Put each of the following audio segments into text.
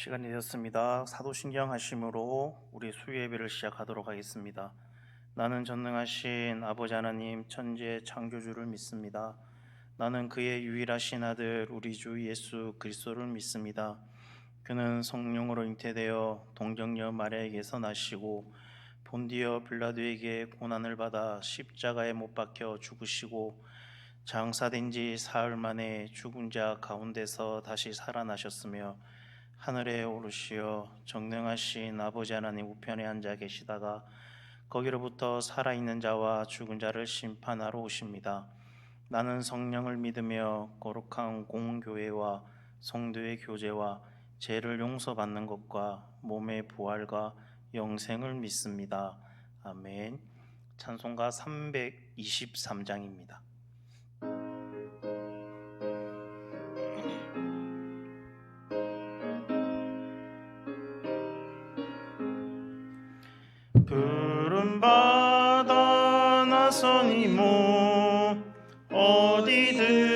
시간이 되었습니다. 사도신경 하심으로 우리 수요 예배를 시작하도록 하겠습니다. 나는 전능하신 아버지 하나님 천지의 창조주를 믿습니다. 나는 그의 유일하신 아들 우리 주 예수 그리스도를 믿습니다. 그는 성령으로 잉태되어 동정녀 마리아에게서 나시고 본디어 빌라도에게 고난을 받아 십자가에 못 박혀 죽으시고 장사된 지 사흘 만에 죽은 자 가운데서 다시 살아나셨으며 하늘에 오르시어 정능하신 아버지 하나님 우편에 앉아 계시다가 거기로부터 살아있는 자와 죽은 자를 심판하러 오십니다. 나는 성령을 믿으며 거룩한 공교회와 성도의 교제와 죄를 용서받는 것과 몸의 부활과 영생을 믿습니다. 아멘. 찬송가 323장입니다. 푸른 바다 나서니 모 어디든지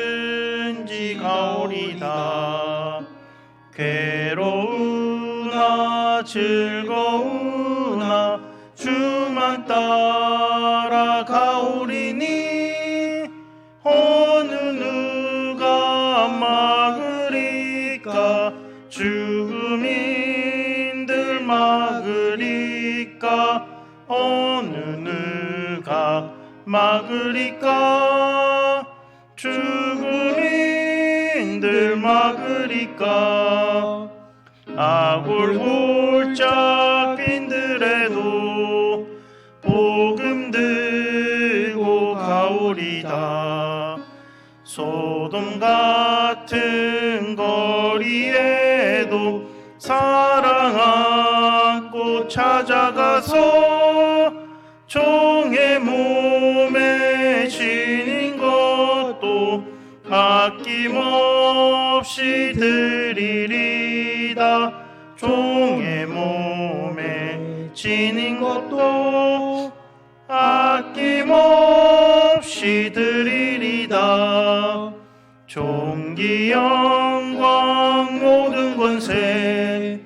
가오리다. 괴로우나 즐거우나 주만 따라 가오리니 어느 누가 막으리까. 죽음인들 막으리까. 어느 누가 막으리까. 죽음인들 막으리까. 아골골짝빈들에도 복음 들고 가오리다. 소돔 같은 거리에도 사랑 안고 찾아가서 종의 몸에 지닌 것도 아낌없이 드리리다. 종의 몸에 지닌 것도 아낌없이 드리리다. 존귀 영광 모든 권세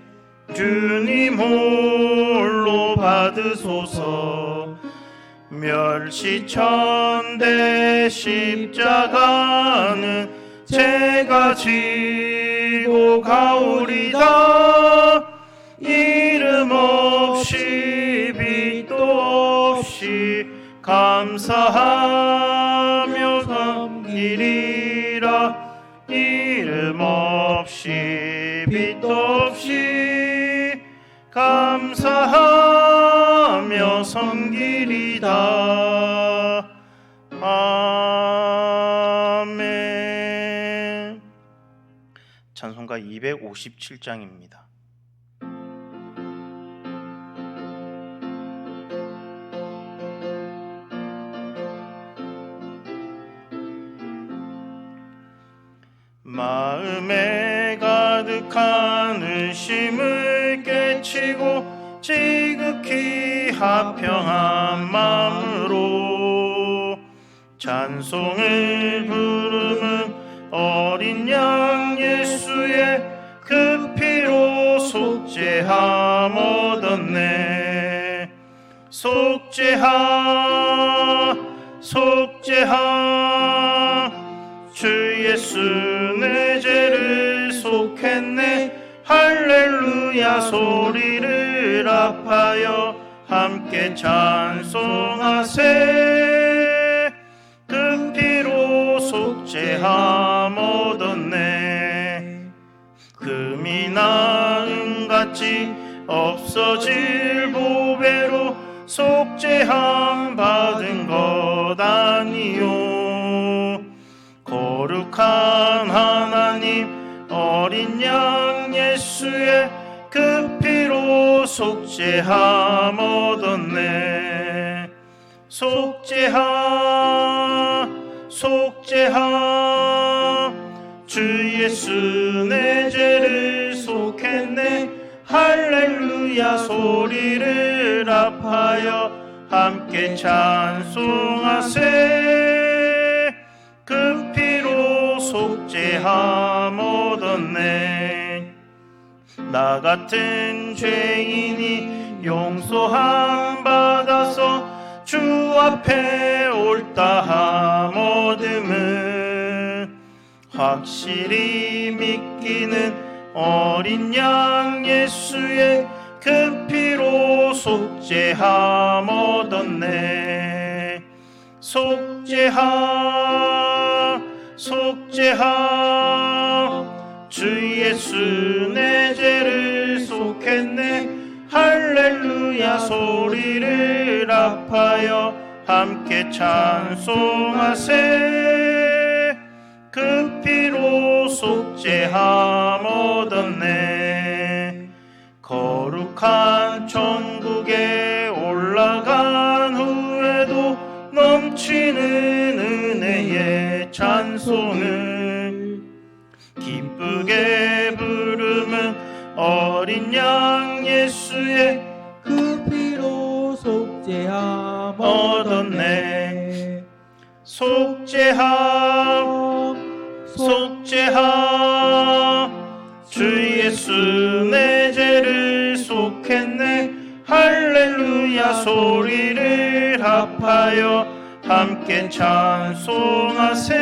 주님 홀로 받으소서. 멸시천대 십자가는 제가 지고 가오리다. 이름 없이 빛도 없이 감사하며 섬기리라. 이름 없이 빛도 없이 감사하며 섬기리다. 아멘. 찬송가 257장입니다. 마음에 가득한 의심을 깨치고 지극히 합평한 마음으로 찬송을 부르는 어린 양 예수의 그 피로 속죄함 얻었네. 속죄함 속죄함 주 예수 내 죄를 속했네. 할렐루야 소리를 합하여 함께 찬송하세. 그 피로 속죄함 얻었네. 금이나 은같이 없어질 보배로 속죄함 받은 것 아니요. 거룩한 하나님 어린 양 예수의 그 피로 속죄함 얻었네. 속죄함 속죄함 주 예수 내 죄를 속했네. 할렐루야 소리를 합하여 함께 찬송하세. 그 피로 속죄함 얻었네. 나 같은 죄인이 용서함 받아서 주 앞에 옳다함 얻음은 확실히 믿기는 어린 양 예수의 그 피로 속죄함 얻었네. 속죄함 속죄함 주 예수 내 죄를 속했네. 할렐루야 소리를 합하여 함께 찬송하세. 그 피로 속죄함 얻었네. 거룩한 천국에 올라간 후에도 넘치는 은혜의 찬송을 기쁘게 부르는 어린 양 예수의 그 피로 속죄함 얻었네. 속죄함 속죄함 주 예수 내 죄를 속했네. 할렐루야 소리를 합하여 함께 찬송하세.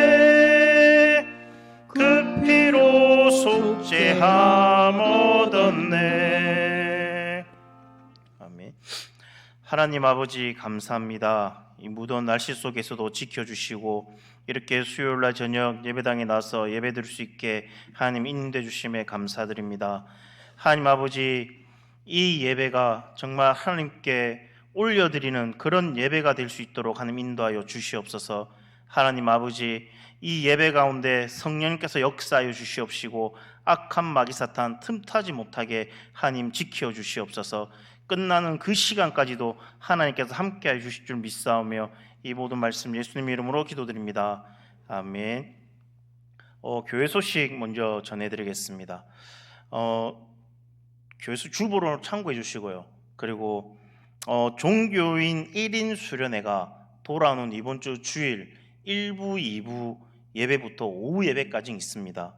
그 피로 속죄함 얻었네. 아멘. 하나님 아버지 감사합니다. 이 무더운 날씨 속에서도 지켜주시고 이렇게 수요일날 저녁 예배당에 나서 예배드릴 수 있게 하나님 인도해 주심에 감사드립니다. 하나님 아버지, 이 예배가 정말 하나님께 올려드리는 그런 예배가 될 수 있도록 하나님 인도하여 주시옵소서. 하나님 아버지, 이 예배 가운데 성령님께서 역사하여 주시옵시고 악한 마귀 사탄 틈타지 못하게 하나님 지켜 주시옵소서. 끝나는 그 시간까지도 하나님께서 함께하여 주실 줄 믿사오며 이 모든 말씀 예수님 이름으로 기도드립니다. 아멘. 교회 소식 먼저 전해드리겠습니다. 교회에서 주보로 참고해 주시고요. 그리고 종교인 1인 수련회가 돌아오는 이번 주 주일 1부, 2부 예배부터 오후 예배까지 있습니다.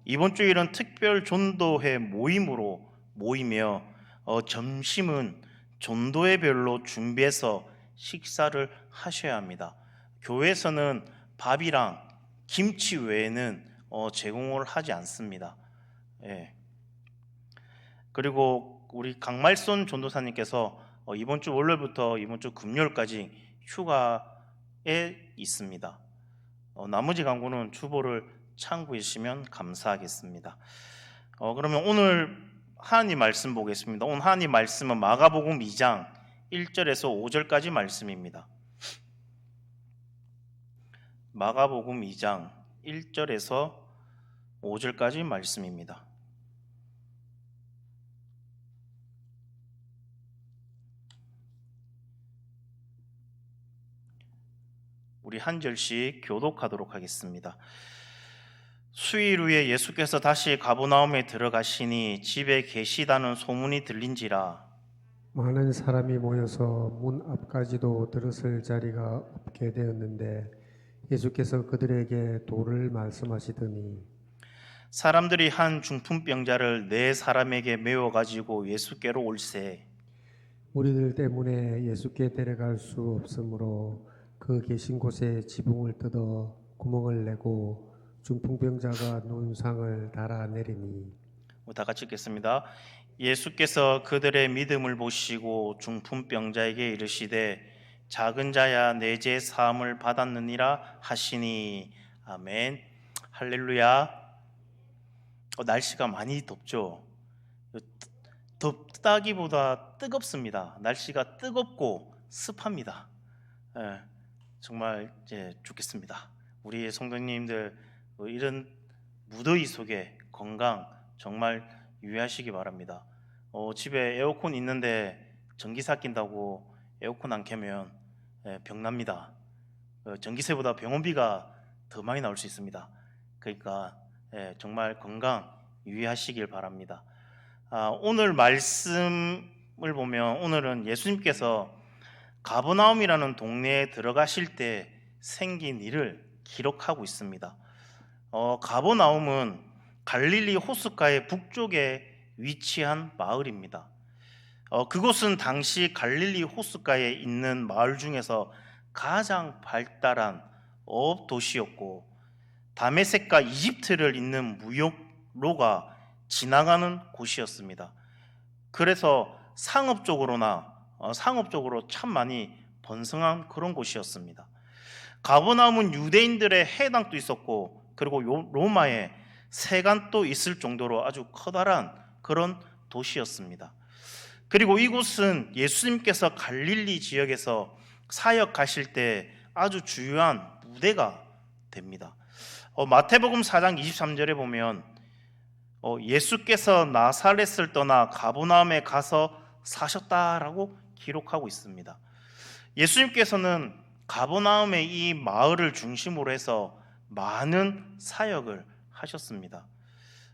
이번 주일은 특별 전도회 모임으로 모이며 점심은 전도회별로 준비해서 식사를 하셔야 합니다. 교회에서는 밥이랑 김치 외에는 제공을 하지 않습니다. 예. 그리고 우리 강말손 전도사님께서 이번 주 월요일부터 이번 주 금요일까지 휴가에 있습니다. 나머지 광고는 주보를 참고해 주시면 감사하겠습니다. 그러면 오늘 하나님 말씀 보겠습니다. 오늘 하나님 말씀은 마가복음 2장 1절에서 5절까지 말씀입니다. 마가복음 2장 1절에서 5절까지 말씀입니다. 우리 한 절씩 교독하도록 하겠습니다. 수일 후에 예수께서 다시 가버나움에 들어가시니 집에 계시다는 소문이 들린지라. 많은 사람이 모여서 문 앞까지도 들어설 자리가 없게 되었는데 예수께서 그들에게 도를 말씀하시더니 사람들이 한 중풍병자를 네 사람에게 메워 가지고 예수께로 올세. 우리들 때문에 예수께 데려갈 수 없으므로 그 계신 곳에 지붕을 뜯어 구멍을 내고 중풍병자가 누운 상을 달아내리니. 다 같이 읽겠습니다. 예수께서 그들의 믿음을 보시고 중풍병자에게 이르시되 작은 자야 내 죄 사함을 받았느니라 하시니. 아멘. 할렐루야. 날씨가 많이 덥죠. 덥다기보다 뜨겁습니다. 날씨가 뜨겁고 습합니다. 정말 좋겠습니다. 우리 성도님들 이런 무더위 속에 건강 정말 유의하시기 바랍니다. 집에 에어컨 있는데 전기세 아낀다고 에어컨 안 켜면 병납니다. 전기세보다 병원비가 더 많이 나올 수 있습니다. 그러니까 정말 건강 유의하시길 바랍니다. 오늘 말씀을 보면 오늘은 예수님께서 가버나움이라는 동네에 들어가실 때 생긴 일을 기록하고 있습니다. 가버나움은 갈릴리 호숫가의 북쪽에 위치한 마을입니다. 그곳은 당시 갈릴리 호숫가에 있는 마을 중에서 가장 발달한 어업 도시였고, 다메섹과 이집트를 잇는 무역로가 지나가는 곳이었습니다. 그래서 상업적으로 참 많이 번성한 그런 곳이었습니다. 가버나움은 유대인들의 해당도 있었고, 그리고 로마에 세관도 있을 정도로 아주 커다란 그런 도시였습니다. 그리고 이곳은 예수님께서 갈릴리 지역에서 사역하실 때 아주 중요한 무대가 됩니다. 마태복음 4장 23절에 보면 예수께서 나사렛을 떠나 가버나움에 가서 사셨다라고 기록하고 있습니다. 예수님께서는 가버나움의 이 마을을 중심으로 해서 많은 사역을 하셨습니다.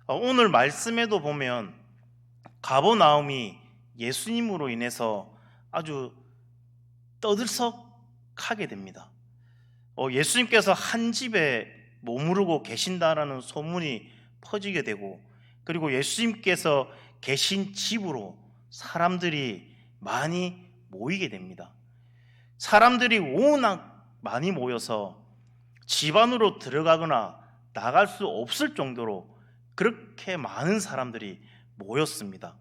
오늘 말씀에도 보면 가버나움이 예수님으로 인해서 아주 떠들썩하게 됩니다. 예수님께서 한 집에 머무르고 계신다라는 소문이 퍼지게 되고, 그리고 예수님께서 계신 집으로 사람들이 많이 모이게 됩니다. 사람들이 워낙 많이 모여서 집 안으로 들어가거나 나갈 수 없을 정도로 그렇게 많은 사람들이 모였습니다.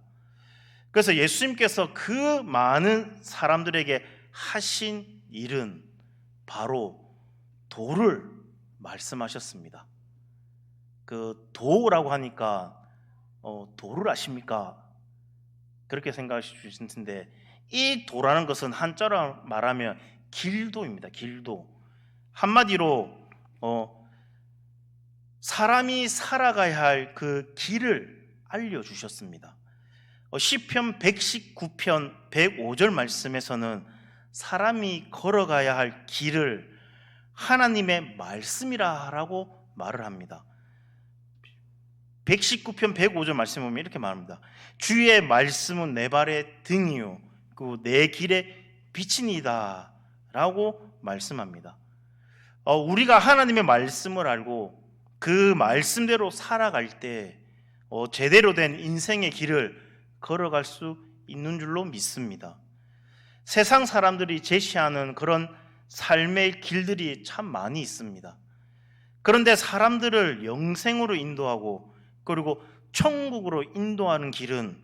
그래서 예수님께서 그 많은 사람들에게 하신 일은 바로 도를 말씀하셨습니다. 그 도라고 하니까 도를 아십니까? 그렇게 생각하실 텐데, 이 도라는 것은 한자로 말하면 길도입니다. 길도. 한마디로 사람이 살아가야 할 그 길을 알려주셨습니다. 시편 119편 105절 말씀에서는 사람이 걸어가야 할 길을 하나님의 말씀이라고 말을 합니다. 119편 105절 말씀 보면 이렇게 말합니다. 주의 말씀은 내 발의 등이요 그 내 길의 빛이니이다 라고 말씀합니다. 우리가 하나님의 말씀을 알고 그 말씀대로 살아갈 때 제대로 된 인생의 길을 걸어갈 수 있는 줄로 믿습니다. 세상 사람들이 제시하는 그런 삶의 길들이 참 많이 있습니다. 그런데 사람들을 영생으로 인도하고 그리고 천국으로 인도하는 길은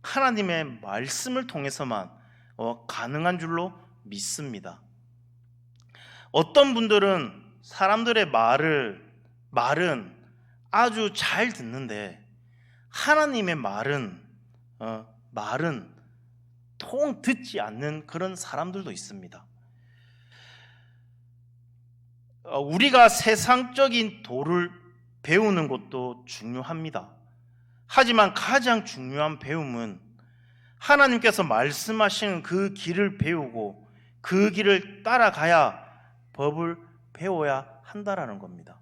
하나님의 말씀을 통해서만 가능한 줄로 믿습니다. 어떤 분들은 사람들의 말은 아주 잘 듣는데 하나님의 말은 통 듣지 않는 그런 사람들도 있습니다. 우리가 세상적인 도를 배우는 것도 중요합니다. 하지만 가장 중요한 배움은 하나님께서 말씀하시는 그 길을 배우고 그 길을 따라가야 법을 배워야 한다라는 겁니다.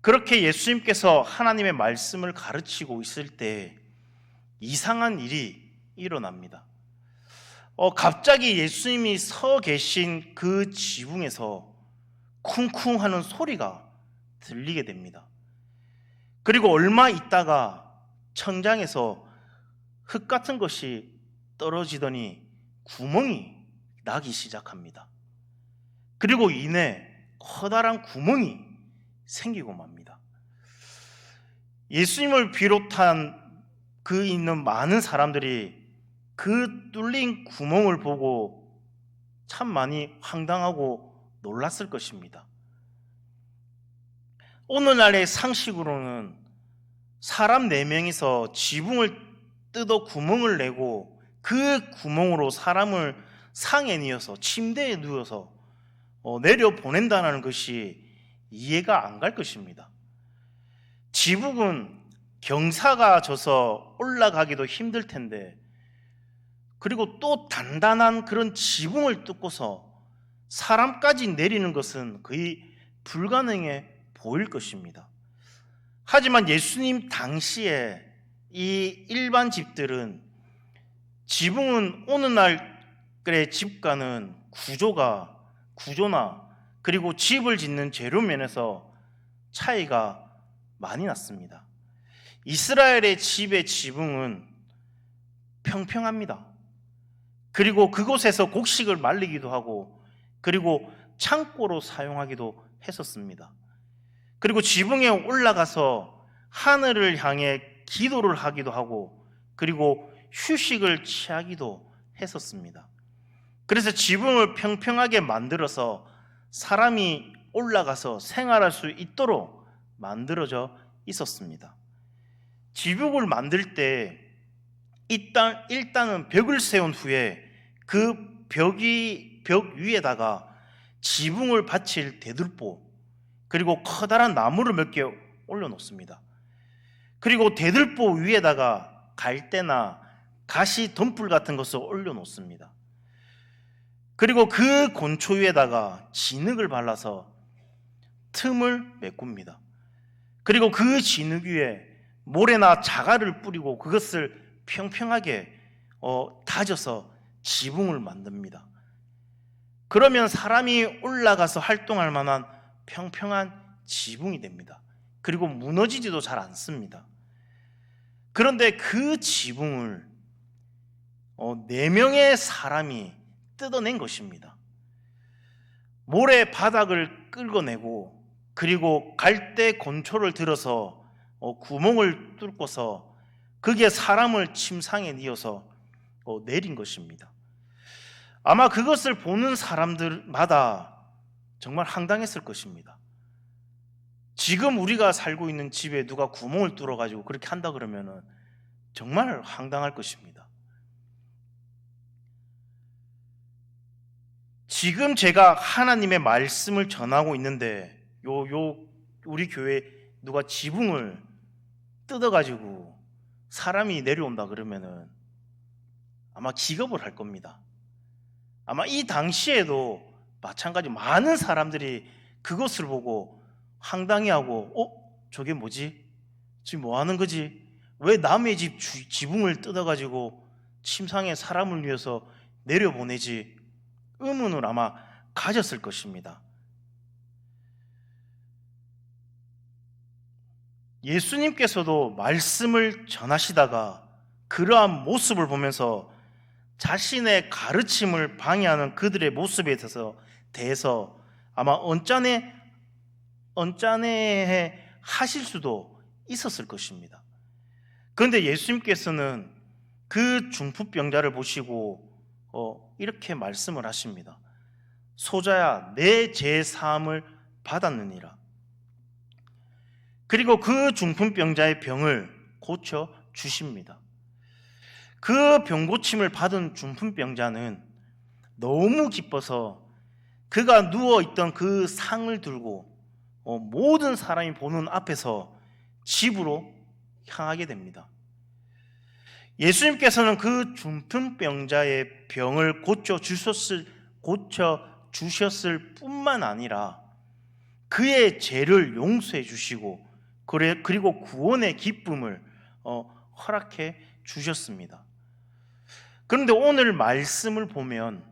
그렇게 예수님께서 하나님의 말씀을 가르치고 있을 때 이상한 일이 일어납니다. 갑자기 예수님이 서 계신 그 지붕에서 쿵쿵 하는 소리가 들리게 됩니다. 그리고 얼마 있다가 천장에서 흙 같은 것이 떨어지더니 구멍이 나기 시작합니다. 그리고 이내 커다란 구멍이 생기고 맙니다. 예수님을 비롯한 그 있는 많은 사람들이 그 뚫린 구멍을 보고 참 많이 황당하고 놀랐을 것입니다. 오늘날의 상식으로는 사람 4명이서 지붕을 뜯어 구멍을 내고 그 구멍으로 사람을 상에 누워서 침대에 누워서 내려 보낸다는 것이 이해가 안 갈 것입니다. 지붕은 경사가 져서 올라가기도 힘들 텐데, 그리고 또 단단한 그런 지붕을 뚫고서 사람까지 내리는 것은 거의 불가능해 보일 것입니다. 하지만 예수님 당시에 이 일반 집들은 지붕은 오늘날의 집과는 구조나 그리고 집을 짓는 재료 면에서 차이가 많이 났습니다. 이스라엘의 집의 지붕은 평평합니다. 그리고 그곳에서 곡식을 말리기도 하고 그리고 창고로 사용하기도 했었습니다. 그리고 지붕에 올라가서 하늘을 향해 기도를 하기도 하고 그리고 휴식을 취하기도 했었습니다. 그래서 지붕을 평평하게 만들어서 사람이 올라가서 생활할 수 있도록 만들어져 있었습니다. 지붕을 만들 때 일단은 벽을 세운 후에 그 벽 위에다가 지붕을 받칠 대들보 그리고 커다란 나무를 몇 개 올려놓습니다. 그리고 대들보 위에다가 갈대나 가시 덤불 같은 것을 올려놓습니다. 그리고 그 곤초 위에다가 진흙을 발라서 틈을 메꿉니다. 그리고 그 진흙 위에 모래나 자갈을 뿌리고 그것을 평평하게 다져서 지붕을 만듭니다. 그러면 사람이 올라가서 활동할 만한 평평한 지붕이 됩니다. 그리고 무너지지도 잘 않습니다. 그런데 그 지붕을 4명의 사람이 뜯어낸 것입니다. 모래 바닥을 긁어내고 그리고 갈대 곤초를 들어서 구멍을 뚫고서 거기에 사람을 침상에 뉘어서 내린 것입니다. 아마 그것을 보는 사람들마다 정말 황당했을 것입니다. 지금 우리가 살고 있는 집에 누가 구멍을 뚫어가지고 그렇게 한다 그러면은 정말 황당할 것입니다. 지금 제가 하나님의 말씀을 전하고 있는데 우리 교회에 누가 지붕을 뜯어가지고 사람이 내려온다 그러면은 아마 기겁을 할 겁니다. 아마 이 당시에도 마찬가지 많은 사람들이 그것을 보고 황당해하고 저게 뭐지? 지금 뭐 하는 거지? 왜 남의 집 지붕을 뜯어가지고 침상에 사람을 위해서 내려보내지? 의문을 아마 가졌을 것입니다. 예수님께서도 말씀을 전하시다가 그러한 모습을 보면서 자신의 가르침을 방해하는 그들의 모습에 대해서 아마 언짢아해 하실 수도 있었을 것입니다. 그런데 예수님께서는 그 중풍병자를 보시고 이렇게 말씀을 하십니다. 소자야, 내 죄 사함을 받았느니라. 그리고 그 중풍병자의 병을 고쳐 주십니다. 그 병고침을 받은 중풍병자는 너무 기뻐서 그가 누워있던 그 상을 들고 모든 사람이 보는 앞에서 집으로 향하게 됩니다. 예수님께서는 그 중풍병자의 병을 고쳐 주셨을 뿐만 아니라 그의 죄를 용서해 주시고 그리고 구원의 기쁨을 허락해 주셨습니다. 그런데 오늘 말씀을 보면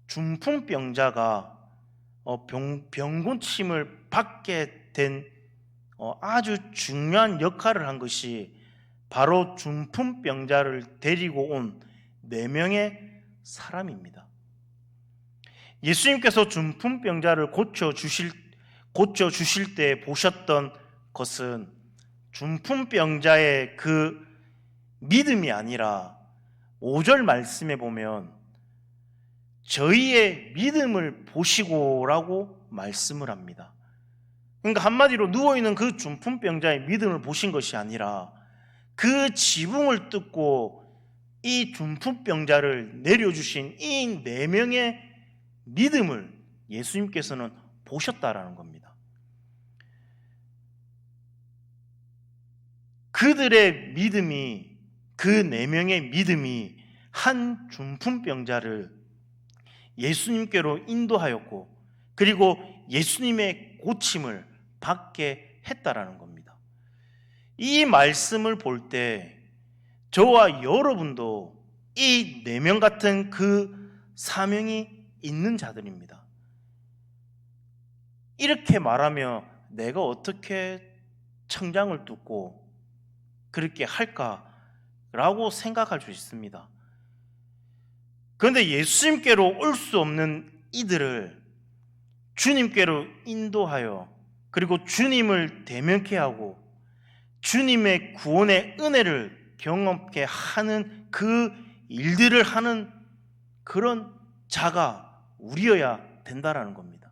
중풍병자가 병고침을 받게 된 아주 중요한 역할을 한 것이 바로 중풍병자를 데리고 온 4명의 사람입니다. 예수님께서 중풍병자를 고쳐 주실 때 보셨던 것은 중풍병자의 그 믿음이 아니라 5절 말씀에 보면 저희의 믿음을 보시고라고 말씀을 합니다. 그러니까 한마디로 누워있는 그 중풍병자의 믿음을 보신 것이 아니라 그 지붕을 뜯고 이 중풍병자를 내려주신 이 4명의 믿음을 예수님께서는 보셨다라는 겁니다. 그들의 믿음이, 그 4명의 믿음이 한 중풍병자를 예수님께로 인도하였고 그리고 예수님의 고침을 받게 했다라는 겁니다. 이 말씀을 볼 때 저와 여러분도 이 4명 같은 그 사명이 있는 자들입니다. 이렇게 말하며 내가 어떻게 청장을 뚫고 그렇게 할까라고 생각할 수 있습니다. 그런데 예수님께로 올 수 없는 이들을 주님께로 인도하여 그리고 주님을 대면케 하고 주님의 구원의 은혜를 경험케 하는 그 일들을 하는 그런 자가 우리여야 된다라는 겁니다.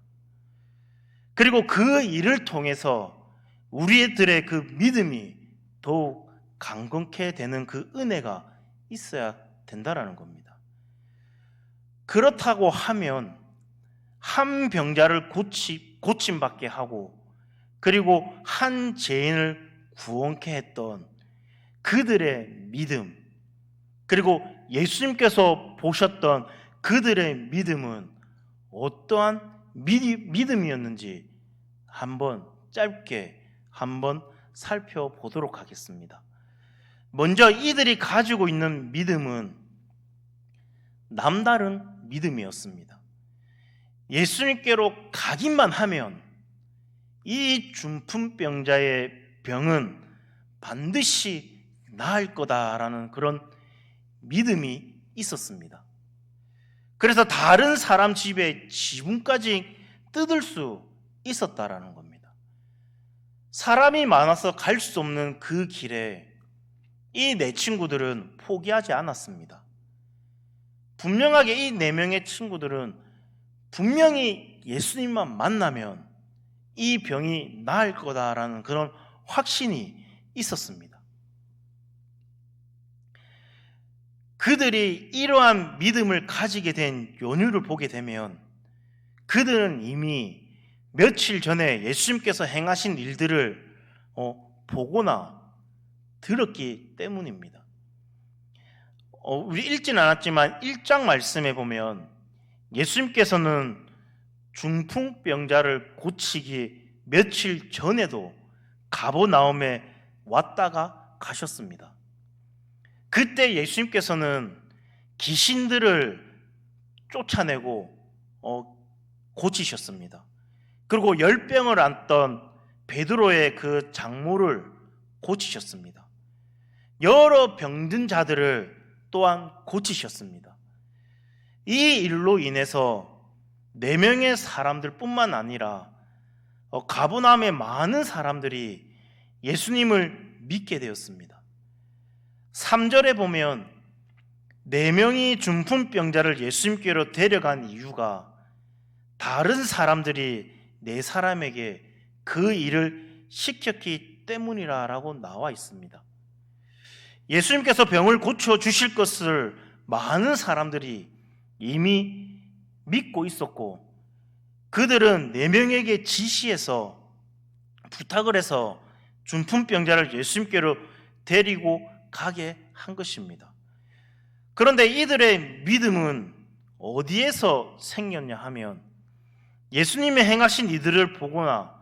그리고 그 일을 통해서 우리들의 그 믿음이 더욱 강건케 되는 그 은혜가 있어야 된다라는 겁니다. 그렇다고 하면 한 병자를 고침받게 하고 그리고 한 죄인을 구원케 했던 그들의 믿음, 그리고 예수님께서 보셨던 그들의 믿음은 어떠한 믿음이었는지 한번 짧게 한번 살펴보도록 하겠습니다. 먼저 이들이 가지고 있는 믿음은 남다른 믿음이었습니다. 예수님께로 가기만 하면 이 중풍병자의 병은 반드시 나을 거다라는 그런 믿음이 있었습니다. 그래서 다른 사람 집에 지붕까지 뜯을 수 있었다라는 겁니다. 사람이 많아서 갈 수 없는 그 길에 이 네 친구들은 포기하지 않았습니다. 분명하게 이 네 명의 친구들은 분명히 예수님만 만나면 이 병이 나을 거다라는 그런 확신이 있었습니다. 그들이 이러한 믿음을 가지게 된 연유를 보게 되면 그들은 이미 며칠 전에 예수님께서 행하신 일들을 보거나 들었기 때문입니다. 우리 읽진 않았지만 1장 말씀에 보면 예수님께서는 중풍병자를 고치기 며칠 전에도 가버나움에 왔다가 가셨습니다. 그때 예수님께서는 귀신들을 쫓아내고 고치셨습니다. 그리고 열병을 앓던 베드로의 그 장모를 고치셨습니다. 여러 병든 자들을 또한 고치셨습니다. 이 일로 인해서 4명의 사람들 뿐만 아니라 가버나움의 많은 사람들이 예수님을 믿게 되었습니다. 3절에 보면 4명이 중풍병자를 예수님께로 데려간 이유가 다른 사람들이 4사람에게 그 일을 시켰기 때문이라고 나와 있습니다. 예수님께서 병을 고쳐주실 것을 많은 사람들이 이미 믿고 있었고 그들은 4명에게 지시해서 부탁을 해서 중풍병자를 예수님께로 데리고 가게 한 것입니다. 그런데 이들의 믿음은 어디에서 생겼냐 하면 예수님이 행하신 이들을 보거나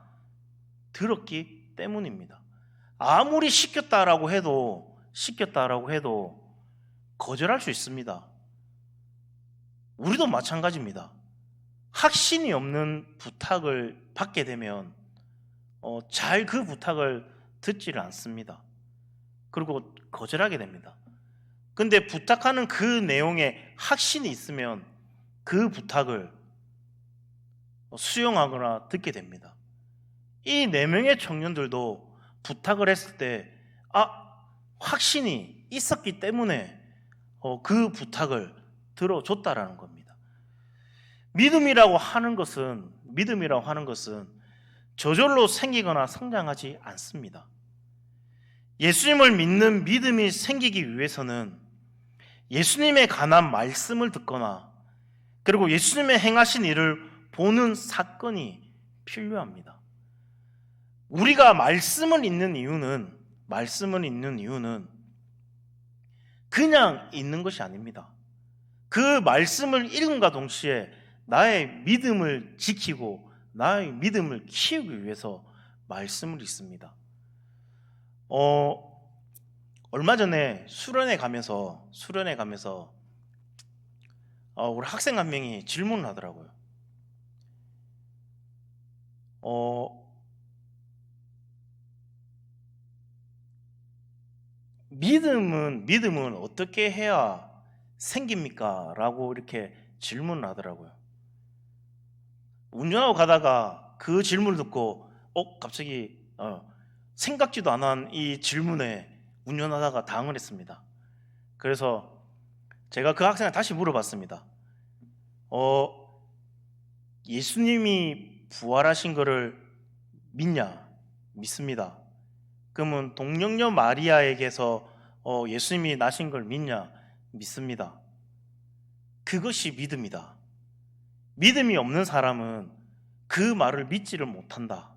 들었기 때문입니다. 아무리 시켰다라고 해도 거절할 수 있습니다. 우리도 마찬가지입니다. 확신이 없는 부탁을 받게 되면 잘 그 부탁을 듣지를 않습니다. 그리고 거절하게 됩니다. 근데 부탁하는 그 내용에 확신이 있으면 그 부탁을 수용하거나 듣게 됩니다. 이 4명의 청년들도 부탁을 했을 때 확신이 있었기 때문에 그 부탁을 들어줬다라는 겁니다. 믿음이라고 하는 것은 저절로 생기거나 성장하지 않습니다. 예수님을 믿는 믿음이 생기기 위해서는 예수님에 관한 말씀을 듣거나 그리고 예수님의 행하신 일을 보는 사건이 필요합니다. 우리가 말씀을 읽는 이유는 그냥 읽는 것이 아닙니다. 그 말씀을 읽음과 동시에 나의 믿음을 지키고 나의 믿음을 키우기 위해서 말씀을 읽습니다. 얼마 전에 수련회 가면서 우리 학생 한 명이 질문을 하더라고요. 믿음은 어떻게 해야 생깁니까? 라고 이렇게 질문을 하더라고요. 운전하고 가다가 그 질문을 듣고 갑자기 생각지도 않은 이 질문에 운전하다가 당을 했습니다. 그래서 제가 그 학생한테 다시 물어봤습니다. 예수님이 부활하신 거를 믿냐? 믿습니다. 그러면 동정녀 마리아에게서 예수님이 나신 걸 믿냐? 믿습니다. 그것이 믿음이다. 믿음이 없는 사람은 그 말을 믿지를 못한다.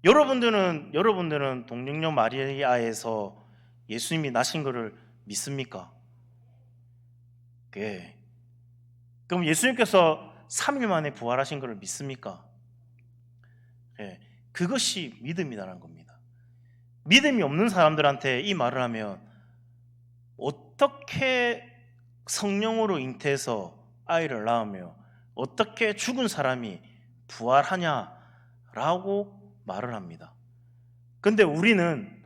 여러분들은 동정녀 마리아에서 예수님이 나신 것을 믿습니까? 네. 그럼 예수님께서 3일 만에 부활하신 것을 믿습니까? 네. 그것이 믿음이라는 겁니다. 믿음이 없는 사람들한테 이 말을 하면 어떻게 성령으로 잉태해서 아이를 낳으며 어떻게 죽은 사람이 부활하냐라고 말을 합니다. 근데 우리는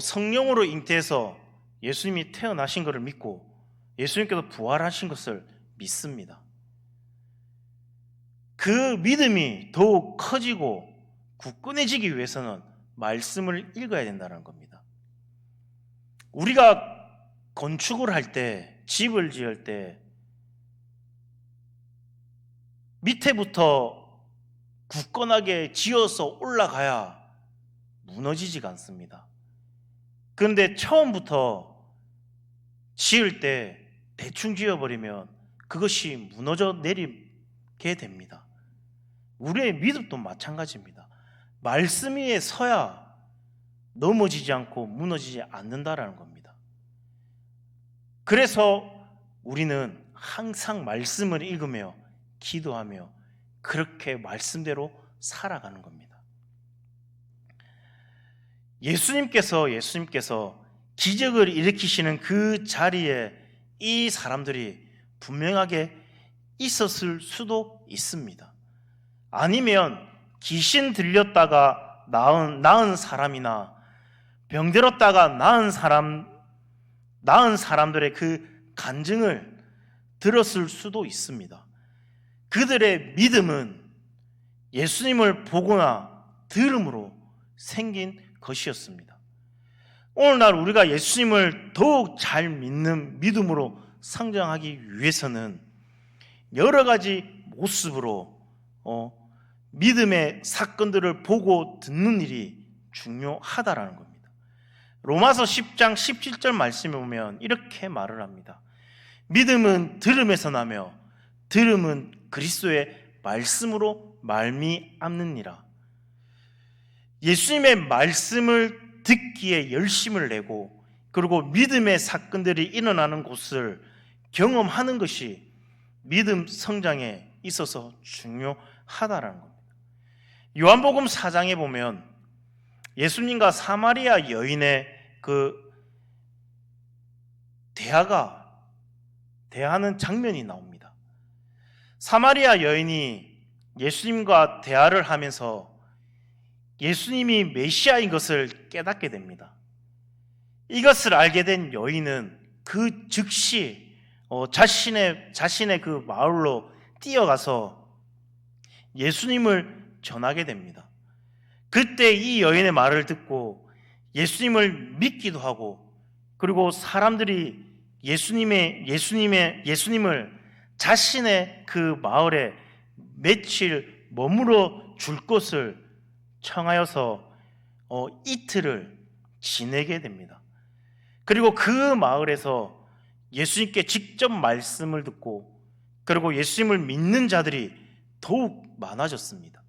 성령으로 잉태해서 예수님이 태어나신 것을 믿고 예수님께서 부활하신 것을 믿습니다. 그 믿음이 더욱 커지고 굳건해지기 위해서는 말씀을 읽어야 된다는 겁니다. 우리가 건축을 할 때, 집을 지을 때 밑에부터 굳건하게 지어서 올라가야 무너지지가 않습니다. 그런데 처음부터 지을 때 대충 지어버리면 그것이 무너져 내리게 됩니다. 우리의 믿음도 마찬가지입니다. 말씀 위에 서야 넘어지지 않고 무너지지 않는다라는 겁니다. 그래서 우리는 항상 말씀을 읽으며 기도하며 그렇게 말씀대로 살아가는 겁니다. 예수님께서 기적을 일으키시는 그 자리에 이 사람들이 분명하게 있었을 수도 있습니다. 아니면 귀신 들렸다가 나은 사람이나 병들었다가 나은 사람들의 그 간증을 들었을 수도 있습니다. 그들의 믿음은 예수님을 보거나 들음으로 생긴 것이었습니다. 오늘날 우리가 예수님을 더욱 잘 믿는 믿음으로 성장하기 위해서는 여러 가지 모습으로 믿음의 사건들을 보고 듣는 일이 중요하다라는 겁니다. 로마서 10장 17절 말씀에 보면 이렇게 말을 합니다. 믿음은 들음에서 나며 들음은 그리스도의 말씀으로 말미암느니라. 예수님의 말씀을 듣기에 열심을 내고 그리고 믿음의 사건들이 일어나는 곳을 경험하는 것이 믿음 성장에 있어서 중요하다라는 겁니다. 요한복음 4장에 보면 예수님과 사마리아 여인의 그 대화하는 장면이 나옵니다. 사마리아 여인이 예수님과 대화를 하면서 예수님이 메시아인 것을 깨닫게 됩니다. 이것을 알게 된 여인은 그 즉시 자신의 그 마을로 뛰어가서 예수님을 전하게 됩니다. 그때 이 여인의 말을 듣고 예수님을 믿기도 하고 그리고 사람들이 예수님을 자신의 그 마을에 며칠 머물러 줄 곳을 청하여서 이틀을 지내게 됩니다. 그리고 그 마을에서 예수님께 직접 말씀을 듣고 그리고 예수님을 믿는 자들이 더욱 많아졌습니다.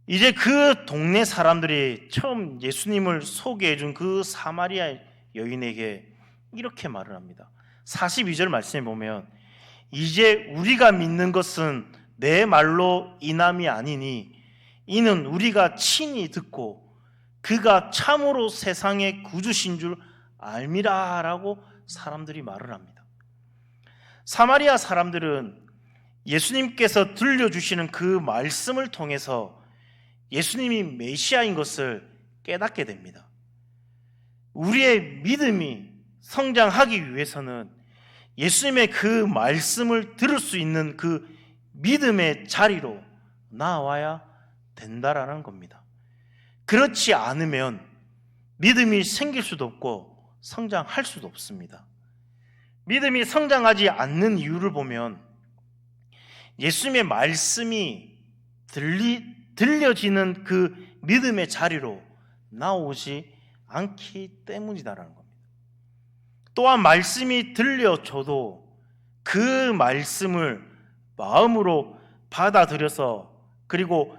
이제 그 동네 사람들이 처음 예수님을 소개해 준 그 사마리아 여인에게 이렇게 말을 합니다. 42절 말씀에 보면 이제 우리가 믿는 것은 내 말로 인함이 아니니 이는 우리가 친히 듣고 그가 참으로 세상의 구주신 줄 알미라 라고 사람들이 말을 합니다. 사마리아 사람들은 예수님께서 들려주시는 그 말씀을 통해서 예수님이 메시아인 것을 깨닫게 됩니다. 우리의 믿음이 성장하기 위해서는 예수님의 그 말씀을 들을 수 있는 그 믿음의 자리로 나와야 된다라는 겁니다. 그렇지 않으면 믿음이 생길 수도 없고 성장할 수도 없습니다. 믿음이 성장하지 않는 이유를 보면 예수님의 말씀이 들려지는 그 믿음의 자리로 나오지 않기 때문이다라는 겁니다. 또한 말씀이 들려줘도 그 말씀을 마음으로 받아들여서 그리고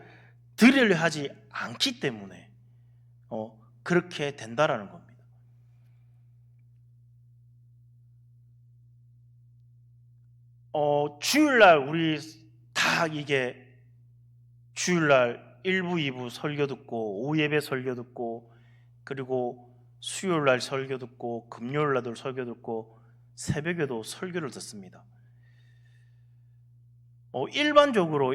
들으려 하지 않기 때문에 그렇게 된다라는 겁니다. 주일날 우리 다 이게 주일날 1부, 2부 설교 듣고 오후 예배 설교 듣고 그리고 수요일날 설교 듣고 금요일날도 설교 듣고 새벽에도 설교를 듣습니다. 일반적으로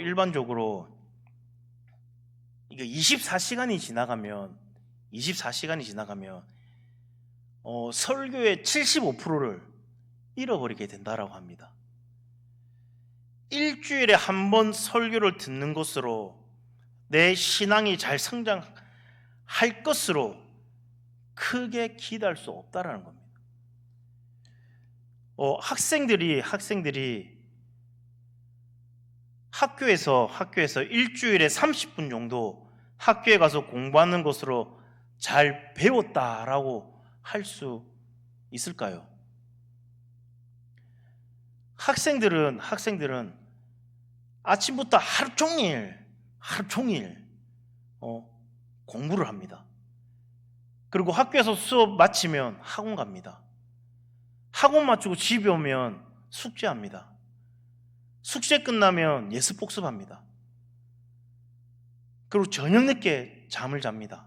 이게 24시간이 지나가면 설교의 75%를 잃어버리게 된다라고 합니다. 일주일에 한 번 설교를 듣는 것으로 내 신앙이 잘 성장할 것으로 크게 기대할 수 없다라는 겁니다. 학생들이 학교에서 일주일에 30분 정도 학교에 가서 공부하는 것으로 잘 배웠다라고 할 수 있을까요? 학생들은 아침부터 하루 종일 공부를 합니다. 그리고 학교에서 수업 마치면 학원 갑니다. 학원 마치고 집에 오면 숙제합니다. 숙제 끝나면 예습 복습합니다. 그리고 저녁 늦게 잠을 잡니다.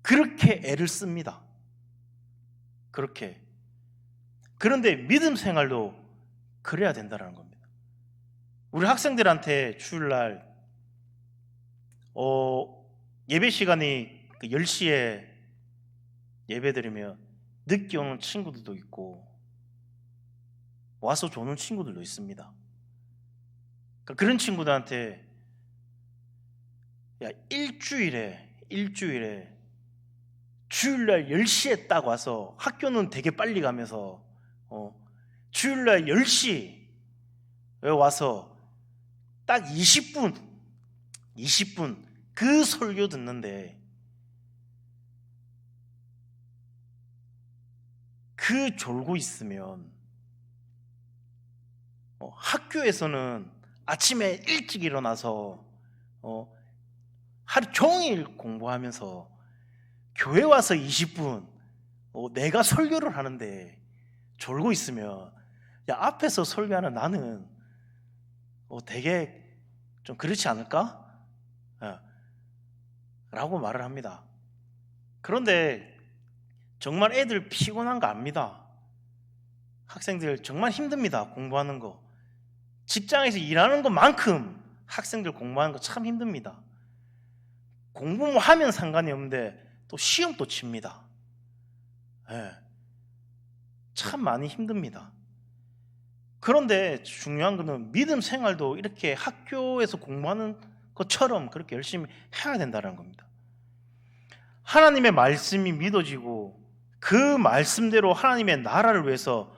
그렇게 애를 씁니다. 그런데 믿음 생활도 그래야 된다는 겁니다. 우리 학생들한테 주일날 예배 시간이 10시에 예배 드리면 늦게 오는 친구들도 있고 와서 조는 친구들도 있습니다. 그러니까 그런 친구들한테 일주일에 주일날 10시에 딱 와서 학교는 되게 빨리 가면서 주일날 10시에 와서 딱 20분 그 설교 듣는데 그 졸고 있으면 학교에서는 아침에 일찍 일어나서 하루 종일 공부하면서 교회 와서 20분 내가 설교를 하는데 졸고 있으면 앞에서 설교하는 나는 되게 좀 그렇지 않을까? 라고 말을 합니다. 그런데 정말 애들 피곤한 거 압니다. 학생들 정말 힘듭니다. 공부하는 거. 직장에서 일하는 것만큼 학생들 공부하는 거 참 힘듭니다. 공부만 하면 상관이 없는데 또 시험도 칩니다. 참 많이 힘듭니다. 그런데 중요한 것은 믿음 생활도 이렇게 학교에서 공부하는 것처럼 그렇게 열심히 해야 된다는 겁니다. 하나님의 말씀이 믿어지고 그 말씀대로 하나님의 나라를 위해서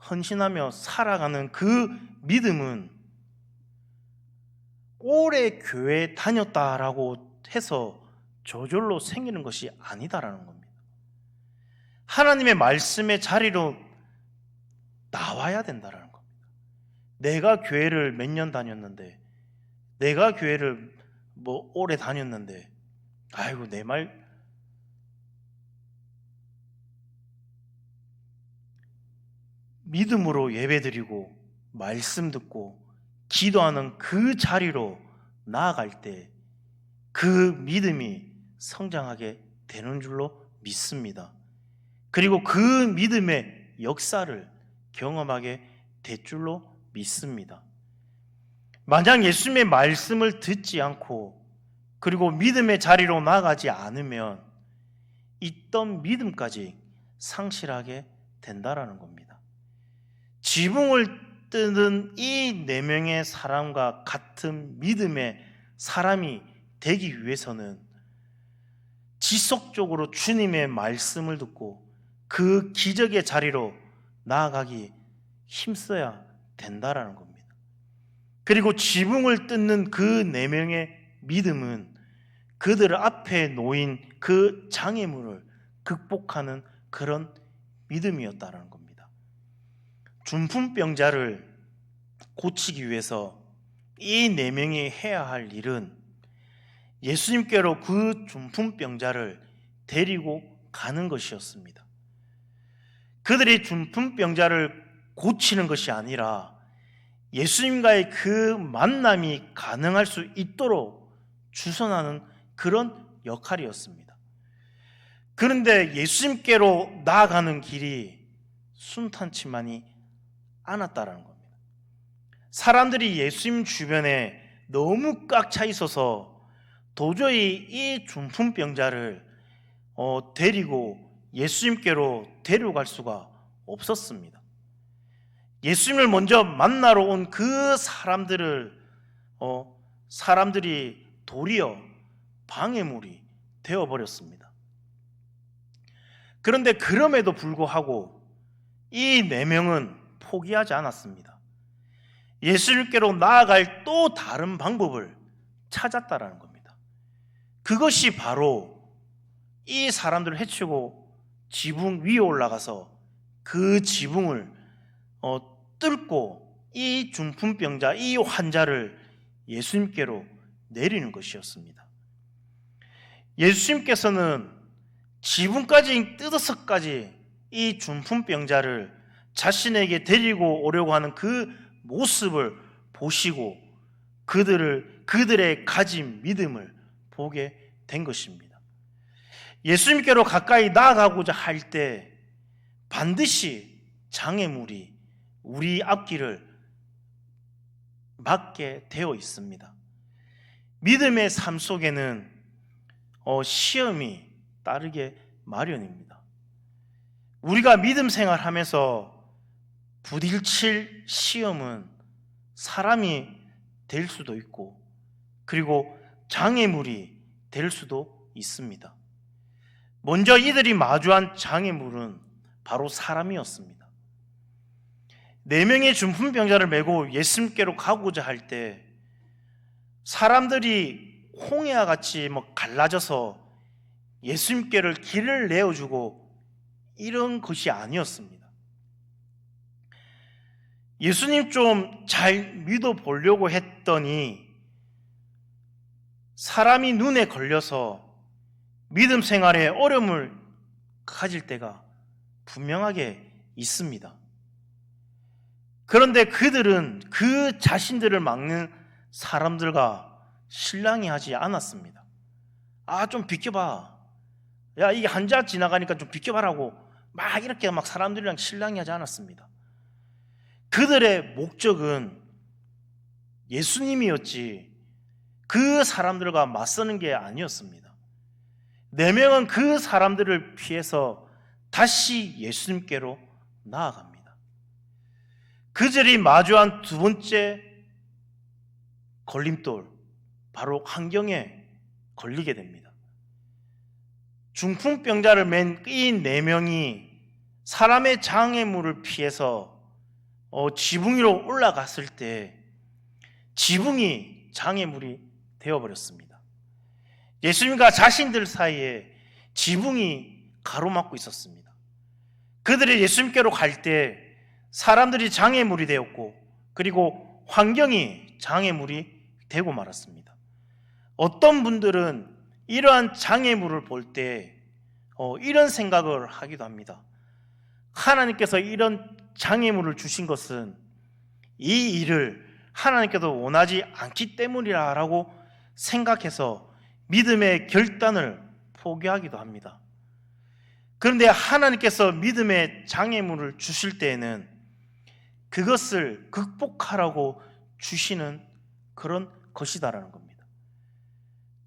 헌신하며 살아가는 그 믿음은 오래 교회 다녔다라고 해서 저절로 생기는 것이 아니다라는 겁니다. 하나님의 말씀의 자리로 나와야 된다라는 겁니다. 내가 교회를 몇 년 다녔는데, 내가 교회를 오래 다녔는데, 아이고 내 말 믿음으로 예배드리고 말씀 듣고 기도하는 그 자리로 나아갈 때 그 믿음이 성장하게 되는 줄로 믿습니다. 그리고 그 믿음의 역사를 경험하게 될 줄로 믿습니다. 만약 예수님의 말씀을 듣지 않고 그리고 믿음의 자리로 나가지 않으면 있던 믿음까지 상실하게 된다라는 겁니다. 지붕을 뜨는 이 4명의 사람과 같은 믿음의 사람이 되기 위해서는 지속적으로 주님의 말씀을 듣고 그 기적의 자리로 나아가기 힘써야 된다라는 겁니다. 그리고 지붕을 뜯는 그 4명의 믿음은 그들 앞에 놓인 그 장애물을 극복하는 그런 믿음이었다는 겁니다. 중풍병자를 고치기 위해서 이 4명이 해야 할 일은 예수님께로 그 중풍병자를 데리고 가는 것이었습니다. 그들이 중풍병자를 고치는 것이 아니라 예수님과의 그 만남이 가능할 수 있도록 주선하는 그런 역할이었습니다. 그런데 예수님께로 나아가는 길이 순탄치만이 않았다라는 겁니다. 사람들이 예수님 주변에 너무 꽉 차 있어서 도저히 이 중풍병자를 데리고 예수님께로 데려갈 수가 없었습니다. 예수님을 먼저 만나러 온 그 사람들이 도리어 방해물이 되어버렸습니다. 그런데 그럼에도 불구하고 이 4명은 포기하지 않았습니다. 예수님께로 나아갈 또 다른 방법을 찾았다라는 겁니다. 그것이 바로 이 사람들을 해치고 지붕 위에 올라가서 그 지붕을 뚫고 이 중풍병자, 이 환자를 예수님께로 내리는 것이었습니다. 예수님께서는 지붕까지 뜯어서까지 이 중풍병자를 자신에게 데리고 오려고 하는 그 모습을 보시고 그들의 가진 믿음을 보게 된 것입니다. 예수님께로 가까이 나아가고자 할 때 반드시 장애물이 우리 앞길을 막게 되어 있습니다. 믿음의 삶 속에는 시험이 따르게 마련입니다. 우리가 믿음 생활하면서 부딪힐 시험은 사람이 될 수도 있고 그리고 장애물이 될 수도 있습니다. 먼저 이들이 마주한 장애물은 바로 사람이었습니다. 4명의 중풍병자를 메고 예수님께로 가고자 할 때 사람들이 홍해와 같이 갈라져서 예수님께를 길을 내어주고 이런 것이 아니었습니다. 예수님 좀 잘 믿어보려고 했더니 사람이 눈에 걸려서 믿음 생활에 어려움을 가질 때가 분명하게 있습니다. 그런데 그들은 그 자신들을 막는 사람들과 실랑이 하지 않았습니다. 좀 비켜봐. 야, 이게 환자 지나가니까 좀 비켜봐라고 이렇게 사람들이랑 실랑이 하지 않았습니다. 그들의 목적은 예수님이었지 그 사람들과 맞서는 게 아니었습니다. 4명은 그 사람들을 피해서 다시 예수님께로 나아갑니다. 그들이 마주한 두 번째 걸림돌, 바로 환경에 걸리게 됩니다. 중풍병자를 맨 이 4명이 사람의 장애물을 피해서 지붕 위로 올라갔을 때 지붕이 장애물이 되어버렸습니다. 예수님과 자신들 사이에 지붕이 가로막고 있었습니다. 그들이 예수님께로 갈 때 사람들이 장애물이 되었고 그리고 환경이 장애물이 되고 말았습니다. 어떤 분들은 이러한 장애물을 볼 때 이런 생각을 하기도 합니다. 하나님께서 이런 장애물을 주신 것은 이 일을 하나님께서 원하지 않기 때문이라고 생각해서 믿음의 결단을 포기하기도 합니다. 그런데 하나님께서 믿음의 장애물을 주실 때에는 그것을 극복하라고 주시는 그런 것이다라는 겁니다.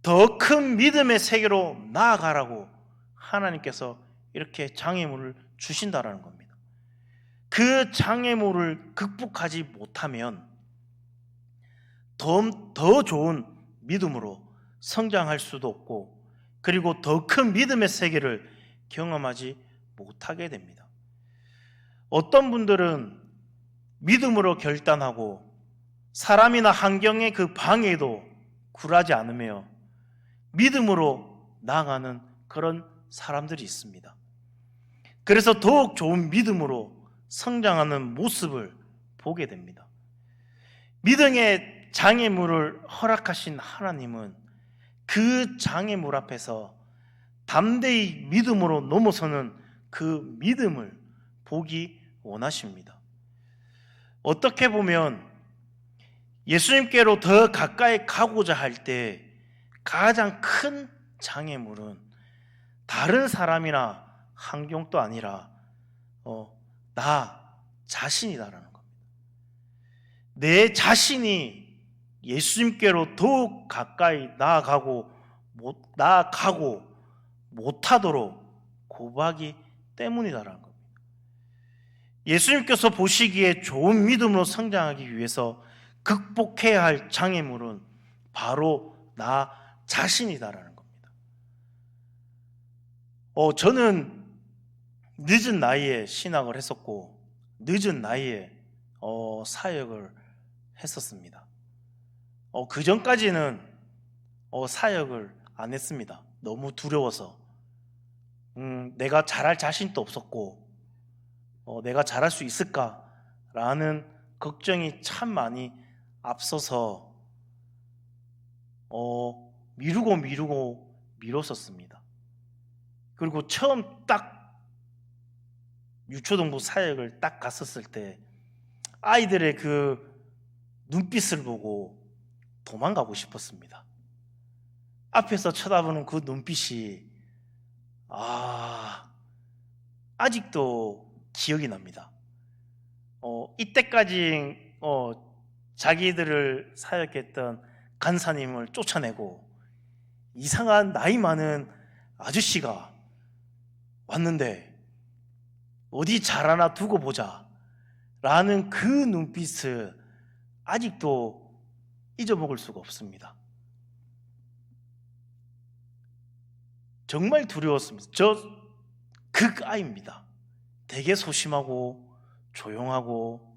더 큰 믿음의 세계로 나아가라고 하나님께서 이렇게 장애물을 주신다라는 겁니다. 그 장애물을 극복하지 못하면 더 좋은 믿음으로 성장할 수도 없고, 그리고 더 큰 믿음의 세계를 경험하지 못하게 됩니다. 어떤 분들은 믿음으로 결단하고 사람이나 환경의 그 방해도 굴하지 않으며 믿음으로 나아가는 그런 사람들이 있습니다. 그래서 더욱 좋은 믿음으로 성장하는 모습을 보게 됩니다. 믿음의 장애물을 허락하신 하나님은 그 장애물 앞에서 담대히 믿음으로 넘어서는 그 믿음을 보기 원하십니다. 어떻게 보면 예수님께로 더 가까이 가고자 할 때 가장 큰 장애물은 다른 사람이나 환경도 아니라 나 자신이다라는 겁니다. 내 자신이 예수님께로 더욱 가까이 나아가고 못하도록 고백하기 때문이다라는 겁니다. 예수님께서 보시기에 좋은 믿음으로 성장하기 위해서 극복해야 할 장애물은 바로 나 자신이다라는 겁니다. 저는 늦은 나이에 신학을 했었고 늦은 나이에 사역을 했었습니다. 그 전까지는 사역을 안 했습니다. 너무 두려워서. 내가 잘할 자신도 없었고 내가 잘할 수 있을까라는 걱정이 참 많이 앞서서 미뤘었습니다. 그리고 처음 딱 유초동부 사역을 딱 갔었을 때 아이들의 그 눈빛을 보고 도망가고 싶었습니다. 앞에서 쳐다보는 그 눈빛이 아직도 기억이 납니다. 이때까지 자기들을 사역했던 간사님을 쫓아내고 이상한 나이 많은 아저씨가 왔는데 어디 잘하나 두고 보자 라는 그 눈빛을 아직도 잊어먹을 수가 없습니다. 정말 두려웠습니다. 저 극아입니다. 되게 소심하고 조용하고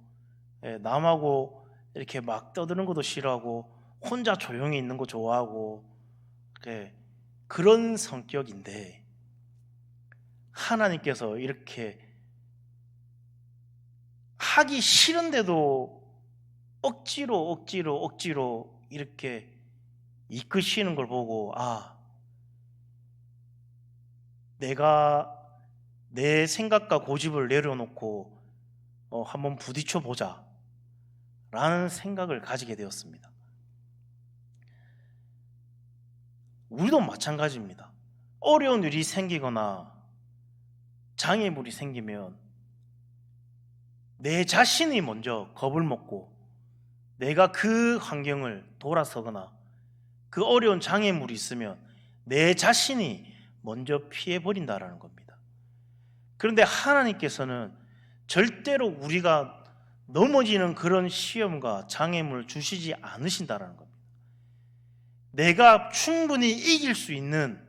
남하고 이렇게 막 떠드는 것도 싫어하고 혼자 조용히 있는 거 좋아하고 그런 성격인데 하나님께서 이렇게 하기 싫은데도 억지로 이렇게 이끄시는 걸 보고 내가 내 생각과 고집을 내려놓고 한번 부딪혀 보자 라는 생각을 가지게 되었습니다. 우리도 마찬가지입니다. 어려운 일이 생기거나 장애물이 생기면 내 자신이 먼저 겁을 먹고 내가 그 환경을 돌아서거나 그 어려운 장애물이 있으면 내 자신이 먼저 피해버린다라는 겁니다. 그런데 하나님께서는 절대로 우리가 넘어지는 그런 시험과 장애물을 주시지 않으신다라는 겁니다. 내가 충분히 이길 수 있는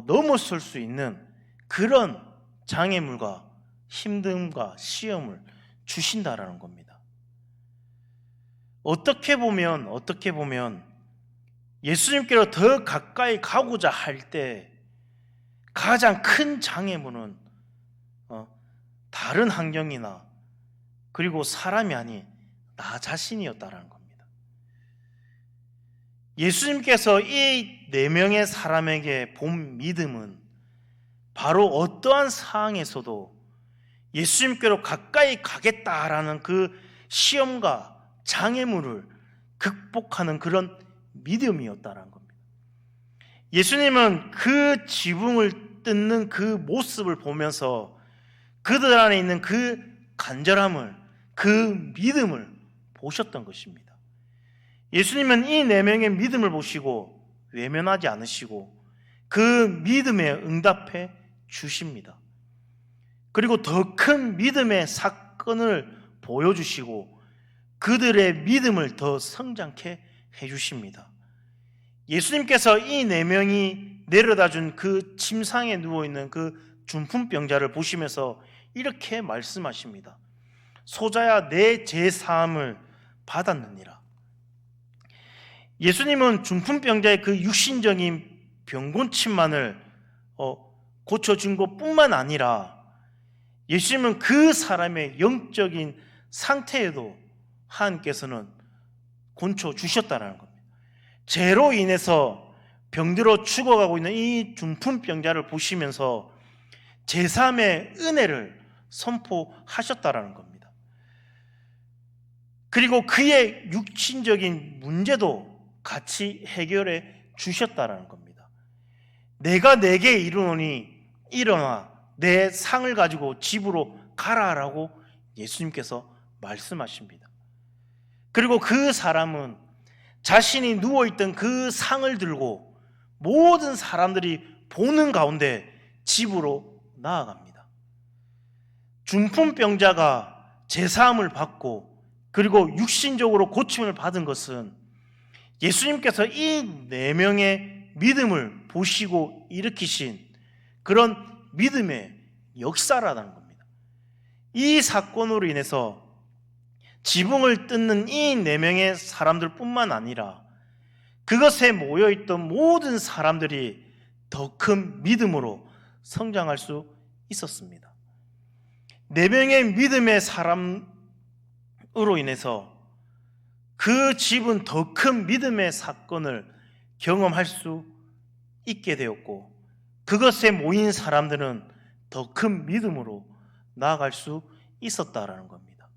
넘어설 수 있는 그런 장애물과 힘듦과 시험을 주신다라는 겁니다. 어떻게 보면 예수님께로 더 가까이 가고자 할 때 가장 큰 장애물은 다른 환경이나 그리고 사람이 아닌 나 자신이었다라는 겁니다. 예수님께서 이 4명의 사람에게 본 믿음은 바로 어떠한 상황에서도 예수님께로 가까이 가겠다라는 그 시험과 장애물을 극복하는 그런 믿음이었다라는 겁니다. 예수님은 그 지붕을 뜯는 그 모습을 보면서 그들 안에 있는 그 간절함을, 그 믿음을 보셨던 것입니다. 예수님은 이 4명의 믿음을 보시고 외면하지 않으시고 그 믿음에 응답해 주십니다. 그리고 더 큰 믿음의 사건을 보여주시고 그들의 믿음을 더 성장케 해주십니다. 예수님께서 이 4명이 내려다준 그 침상에 누워있는 그 중풍병자를 보시면서 이렇게 말씀하십니다. 소자야, 내 죄사함을 받았느니라. 예수님은 중풍병자의 그 육신적인 병곤침만을 고쳐준 것뿐만 아니라 예수님은 그 사람의 영적인 상태에도 하나님께서는 고쳐 주셨다는 겁니다. 죄로 인해서 병들어 죽어가고 있는 이 중풍병자를 보시면서 제3의 은혜를 선포하셨다는 겁니다. 그리고 그의 육신적인 문제도 같이 해결해 주셨다는 겁니다. 내가 내게 이르노니 일어나 내 상을 가지고 집으로 가라라고 예수님께서 말씀하십니다. 그리고 그 사람은 자신이 누워있던 그 상을 들고 모든 사람들이 보는 가운데 집으로 나아갑니다. 중풍병자가 제사함을 받고 그리고 육신적으로 고침을 받은 것은 예수님께서 이 4명의 믿음을 보시고 일으키신 그런 믿음의 역사라는 겁니다. 이 사건으로 인해서 지붕을 뜯는 이 4명의 사람들 뿐만 아니라 그것에 모여있던 모든 사람들이 더 큰 믿음으로 성장할 수 있었습니다. 4명의 믿음의 사람으로 인해서 그 집은 더 큰 믿음의 사건을 경험할 수 있게 되었고 그것에 모인 사람들은 더 큰 믿음으로 나아갈 수 있었다라는 겁니다.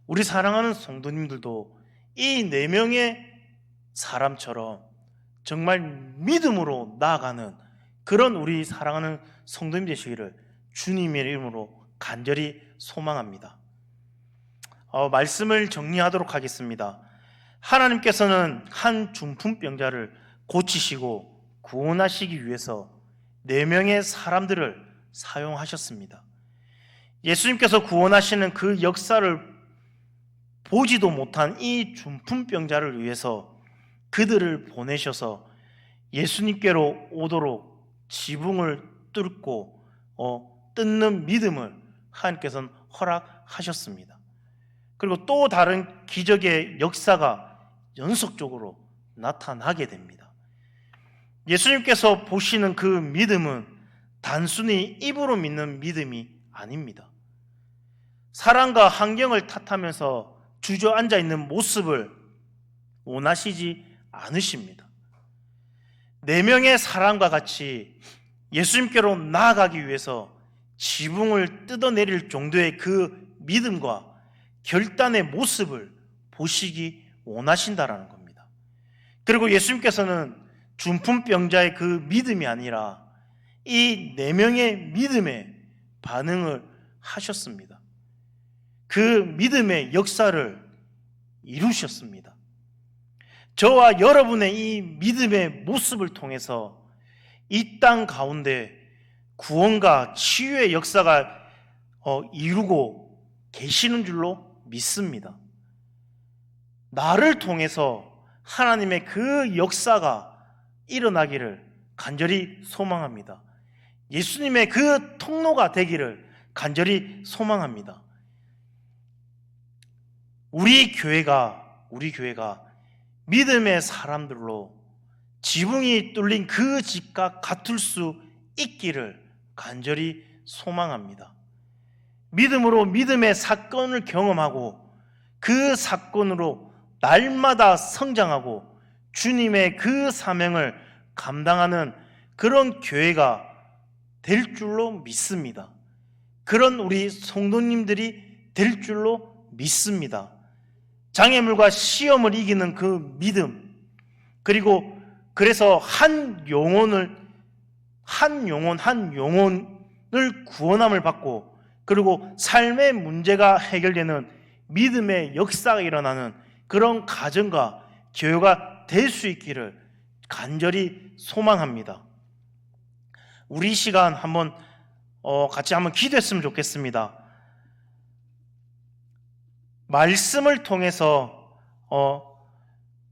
우리 사랑하는 성도님들도 이 4명의 사람처럼 정말 믿음으로 나아가는 그런 우리 사랑하는 성도님 되시기를 주님의 이름으로 간절히 소망합니다. 말씀을 정리하도록 하겠습니다. 하나님께서는 한 중풍병자를 고치시고 구원하시기 위해서 4명의 사람들을 사용하셨습니다. 예수님께서 구원하시는 그 역사를 보지도 못한 이 중풍병자를 위해서 그들을 보내셔서 예수님께로 오도록 지붕을 뚫고 뜯는 믿음을 하나님께서는 허락하셨습니다. 그리고 또 다른 기적의 역사가 연속적으로 나타나게 됩니다. 예수님께서 보시는 그 믿음은 단순히 입으로 믿는 믿음이 아닙니다. 사랑과 환경을 탓하면서 주저앉아 있는 모습을 원하시지 않으십니다. 4명의 사람과 같이 예수님께로 나아가기 위해서 지붕을 뜯어내릴 정도의 그 믿음과 결단의 모습을 보시기 원하신다라는 겁니다. 그리고 예수님께서는 중풍병자의 그 믿음이 아니라 이 4명의 믿음에 반응을 하셨습니다. 그 믿음의 역사를 이루셨습니다. 저와 여러분의 이 믿음의 모습을 통해서 이 땅 가운데 구원과 치유의 역사가 이루고 계시는 줄로 믿습니다. 나를 통해서 하나님의 그 역사가 일어나기를 간절히 소망합니다. 예수님의 그 통로가 되기를 간절히 소망합니다. 우리 교회가 믿음의 사람들로 지붕이 뚫린 그 집과 같을 수 있기를 간절히 소망합니다. 믿음으로 믿음의 사건을 경험하고 그 사건으로 날마다 성장하고 주님의 그 사명을 감당하는 그런 교회가 될 줄로 믿습니다. 그런 우리 성도님들이 될 줄로 믿습니다. 장애물과 시험을 이기는 그 믿음, 그리고 그래서 한 영혼을 구원함을 받고 그리고 삶의 문제가 해결되는 믿음의 역사가 일어나는 그런 가정과 교회가 될 수 있기를 간절히 소망합니다. 우리 시간 한번 같이 한번 기도했으면 좋겠습니다. 말씀을 통해서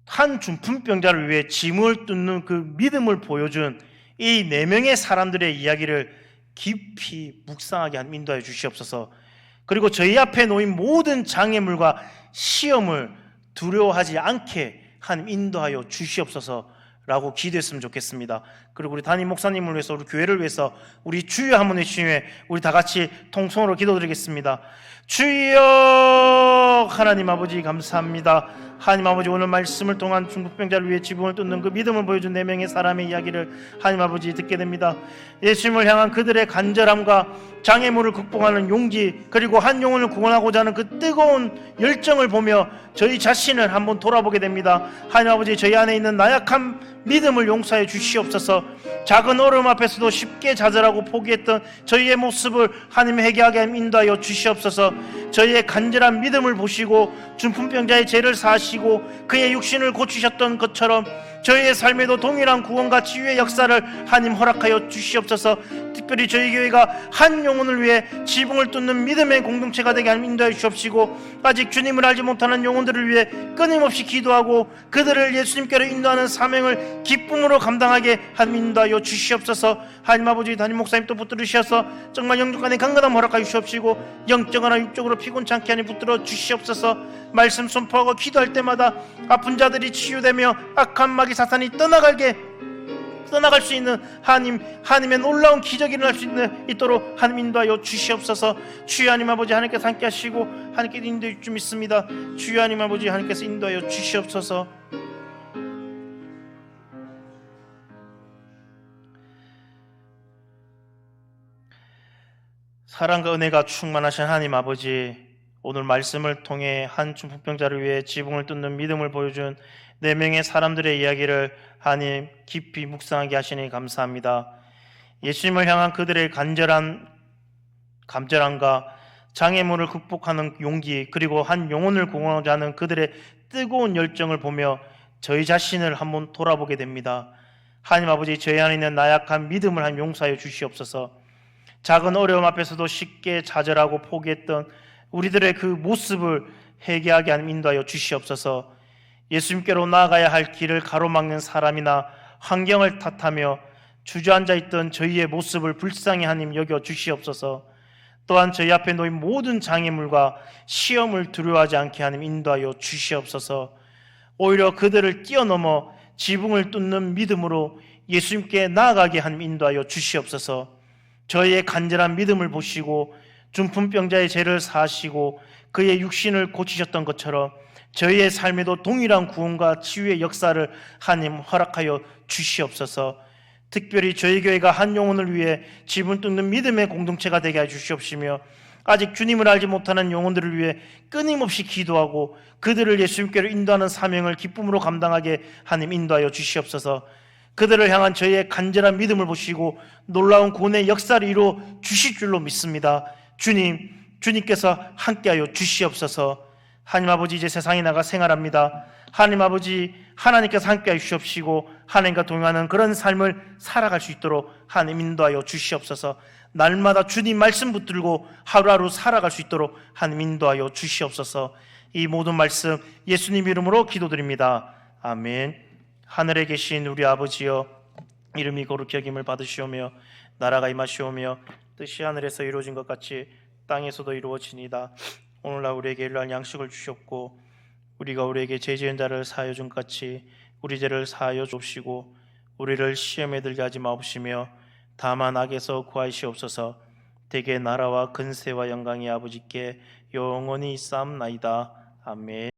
한 중풍병자를 위해 짐을 뚫는 그 믿음을 보여준 이 4명의 사람들의 이야기를 깊이 묵상하게 한 인도하여 주시옵소서. 그리고 저희 앞에 놓인 모든 장애물과 시험을 두려워하지 않게 한 인도하여 주시옵소서라고 기도했으면 좋겠습니다. 그리고 우리 담임 목사님을 위해서, 우리 교회를 위해서 우리 주여 한번 외치며 우리 다 같이 통성으로 기도드리겠습니다. 주여, 하나님 아버지 감사합니다. 하나님 아버지, 오늘 말씀을 통한 중풍병자를 위해 지붕을 뚫는 그 믿음을 보여준 4명의 사람의 이야기를 하나님 아버지 듣게 됩니다. 예수님을 향한 그들의 간절함과 장애물을 극복하는 용기, 그리고 한 영혼을 구원하고자 하는 그 뜨거운 열정을 보며 저희 자신을 한번 돌아보게 됩니다. 하나님 아버지, 저희 안에 있는 나약한 믿음을 용서해 주시옵소서. 작은 어려움 앞에서도 쉽게 좌절하고 포기했던 저희의 모습을 하나님 회개하게 인도하여 주시옵소서. 저희의 간절한 믿음을 보시고 중풍병자의 죄를 사하시고 그의 육신을 고치셨던 것처럼 저희의 삶에도 동일한 구원과 치유의 역사를 하나님 허락하여 주시옵소서. 특별히 저희 교회가 한 영혼을 위해 지붕을 뚫는 믿음의 공동체가 되게 하나님 인도해 주옵시고, 아직 주님을 알지 못하는 영혼들을 위해 끊임없이 기도하고 그들을 예수님께로 인도하는 사명을 기쁨으로 감당하게 하나님 인도하여 주시옵소서. 하나님 아버지, 담임 목사님 또 붙들으셔서 정말 영적 간의 강건함 허락하여 주시옵시고, 영적으로나 육적으로 피곤치 않게 하니 붙들어 주시옵소서. 말씀 선포하고 기도할 때마다 아픈 자들이 치유되며 악한 마귀 사탄이 떠나갈 수 있는 하나님의 놀라운 기적이 일어날 수 있도록 하나님 인도하여 주시옵소서. 주여 하나님 아버지, 하나님께서 함께 하시고 하나님께서 인도해 줄 줄 믿습니다. 주여 하나님 아버지, 하나님께서 인도하여 주시옵소서. 사랑과 은혜가 충만하신 하나님 아버지, 오늘 말씀을 통해 한 중풍병자를 위해 지붕을 뚫는 믿음을 보여준 4명의 사람들의 이야기를 하나님 깊이 묵상하게 하시니 감사합니다. 예수님을 향한 그들의 간절함과 장애물을 극복하는 용기, 그리고 한 영혼을 구원하고자 하는 그들의 뜨거운 열정을 보며 저희 자신을 한번 돌아보게 됩니다. 하나님 아버지, 저희 안에 있는 나약한 믿음을 한 용서하여 주시옵소서. 작은 어려움 앞에서도 쉽게 좌절하고 포기했던 우리들의 그 모습을 회개하게 하는 인도하여 주시옵소서. 예수님께로 나아가야 할 길을 가로막는 사람이나 환경을 탓하며 주저앉아 있던 저희의 모습을 불쌍히 하나님 여겨 주시옵소서. 또한 저희 앞에 놓인 모든 장애물과 시험을 두려워하지 않게 하나님 인도하여 주시옵소서. 오히려 그들을 뛰어넘어 지붕을 뚫는 믿음으로 예수님께 나아가게 하나님 인도하여 주시옵소서. 저희의 간절한 믿음을 보시고 중풍병자의 죄를 사하시고 그의 육신을 고치셨던 것처럼 저희의 삶에도 동일한 구원과 치유의 역사를 하나님 허락하여 주시옵소서. 특별히 저희 교회가 한 영혼을 위해 지붕을 뚫는 믿음의 공동체가 되게 해 주시옵시며, 아직 주님을 알지 못하는 영혼들을 위해 끊임없이 기도하고 그들을 예수님께로 인도하는 사명을 기쁨으로 감당하게 하나님 인도하여 주시옵소서. 그들을 향한 저희의 간절한 믿음을 보시고 놀라운 구원의 역사를 이루어 주실 줄로 믿습니다. 주님께서 함께하여 주시옵소서. 하나님 아버지, 이제 세상에 나가 생활합니다. 하나님 아버지, 하나님께서 함께하여 주시옵시고 하나님과 동행하는 그런 삶을 살아갈 수 있도록 하나님 인도하여 주시옵소서. 날마다 주님 말씀 붙들고 하루하루 살아갈 수 있도록 하나님 인도하여 주시옵소서. 이 모든 말씀 예수님 이름으로 기도드립니다. 아멘. 하늘에 계신 우리 아버지여, 이름이 거룩히 여김을 받으시오며 나라가 임하시오며 뜻이 하늘에서 이루어진 것 같이 땅에서도 이루어지니이다. 오늘날 우리에게 일용할 양식을 주셨고 우리가 우리에게 죄 지은 자를 사하여 준 것 같이 우리 죄를 사하여 주옵시고 우리를 시험에 들게 하지 마옵시며 다만 악에서 구하시옵소서. 대개 나라와 근세와 영광이 아버지께 영원히 있사옵나이다. 아멘.